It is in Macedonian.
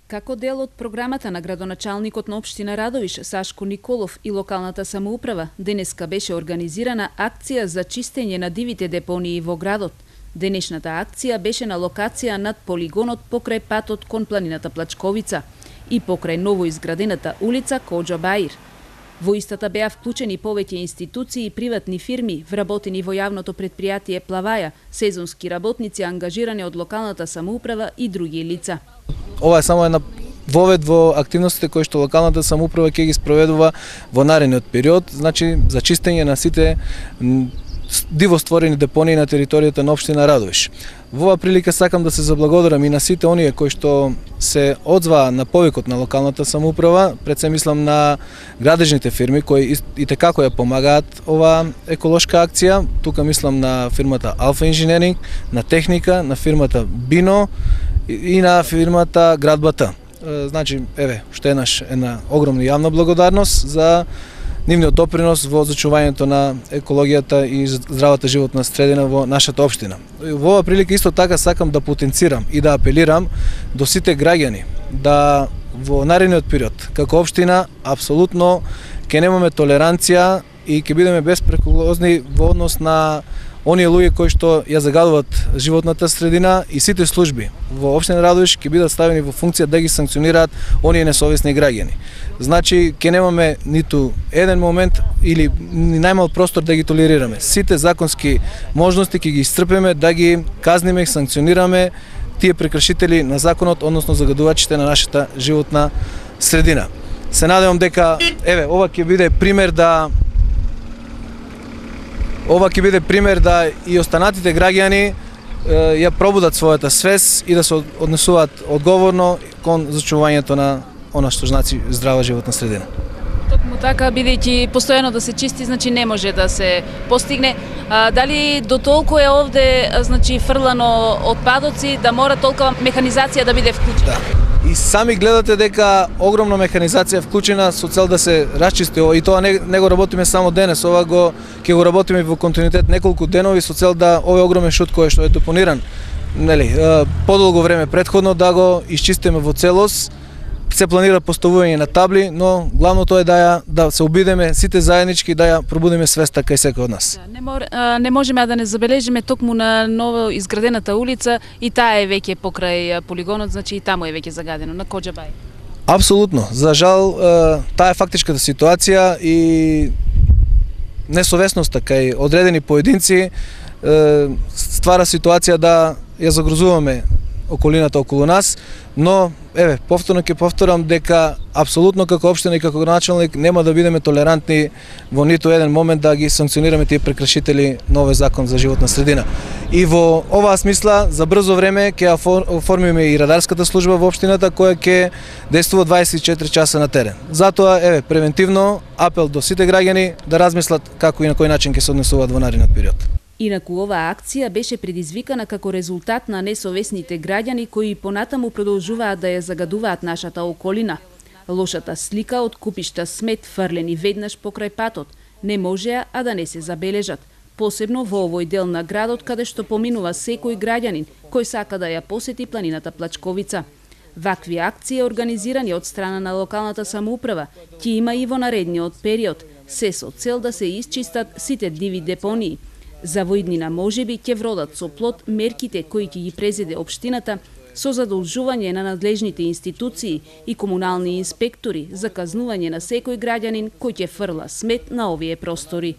Како дел од програмата на градоначалникот на општина Радовиш Сашко Николов и локалната самоуправа, денеска беше организирана акција за чистење на дивите депонии во градот. Денешната акција беше на локација над полигонот покрај патот кон планината Плачковица и покрај ново изградената улица Коџа Баир. Во истата беа вклучени повеќе институции и приватни фирми, вработени во јавното предпријатие Плаваја, сезонски работници ангажирани од локалната самоуправа и други лица. Ова е само една вовед во активностите кои што локалната самоуправа ќе ги спроведува во наредниот период, значи за чистење на сите дивостворени депонии на територијата на општина Радовиш. Во оваа прилика сакам да се заблагодарам и на сите оние кои што се одзваа на повикот на локалната самоуправа, пред се мислам на градежните фирми кои итекако ја помагаат оваа еколошка акција. Тука мислам на фирмата Алфа Инженеринг, на Техника, на фирмата Бино и на фирмата Градбата. Значи, еве, уште една огромна јавна благодарност за нивниот допринос во зачувањето на екологијата и здравата животна средина во нашата општина. Во оваа прилика исто така сакам да потенцирам и да апелирам до сите граѓани да во наредниот период како општина апсолутно ќе немаме толеранција и ќе бидеме беспреколозни во однос на оние луѓе кои што ја загадуваат животната средина и сите служби во општина Радовиш ќе бидат ставени во функција да ги санкционираат оние несовесни граѓани. Значи ќе немаме ниту еден момент или ни најмал простор да ги толерираме. Сите законски можности ќе ги исцрпиме да ги казниме и санкционираме тие прекршители на законот, односно загадувачите на нашата животна средина. Се надевам дека ова ќе биде пример да и останатите граѓани ја пробудат својата свест и да се однесуваат одговорно кон зачувањето на она што значи здрава животна средина. Токму така, бидејќи постојано да се чисти, значи не може да се постигне. Дали до толку е овде значи фрлано отпадоци да мора толкова механизација да биде вклучена? Да. И сами гледате дека огромна механизација е вклучена со цел да се расчисти и тоа не го работиме само денес, ова ќе го работиме во континуитет неколку денови со цел да овој огромен шут кој што е депониран, подолго време претходно да го исчистиме во целост. Се планира поставување на табли, но главното е да се обидеме сите заеднички да ја пробудиме свеста кај секој од нас. Не можеме да не забележиме токму на ново изградената улица и таа е веќе покрај полигонот, значи и таму е веќе загадено на Коџа Баир. Апсолутно. За жал таа е фактичката ситуација и несовесноста кај одредени поединци ствара ситуација да ја загрозуваме околината околу нас, но повторно ќе повторам дека апсолутно како општина и како началник нема да бидеме толерантни во ниту еден момент да ги санкционираме тие прекршители на овој закон за животна средина. И во оваа смисла за брзо време ќе оформиме и радарската служба во општината која ќе действува 24 часа на терен. Затоа превентивно апел до сите граѓани да размислат како и на кој начин ќе се однесуваат во наредниот период. Инаку оваа акција беше предизвикана како резултат на несовесните граѓани кои понатаму продолжуваат да ја загадуваат нашата околина. Лошата слика од купишта смет фрлени веднаш покрај патот не можеа да не се забележат, посебно во овој дел на градот каде што поминува секој граѓанин кој сака да ја посети планината Плачковица. Вакви акции организирани од страна на локалната самоуправа ќе има и во наредниот период, се со цел да се исчистат сите диви депонии. За воиднина можеби ќе вродат со плод мерките кои ќе ги презеде општината со задолжување на надлежните институции и комунални инспектори за казнување на секој граѓанин кој ќе фрла смет на овие простори.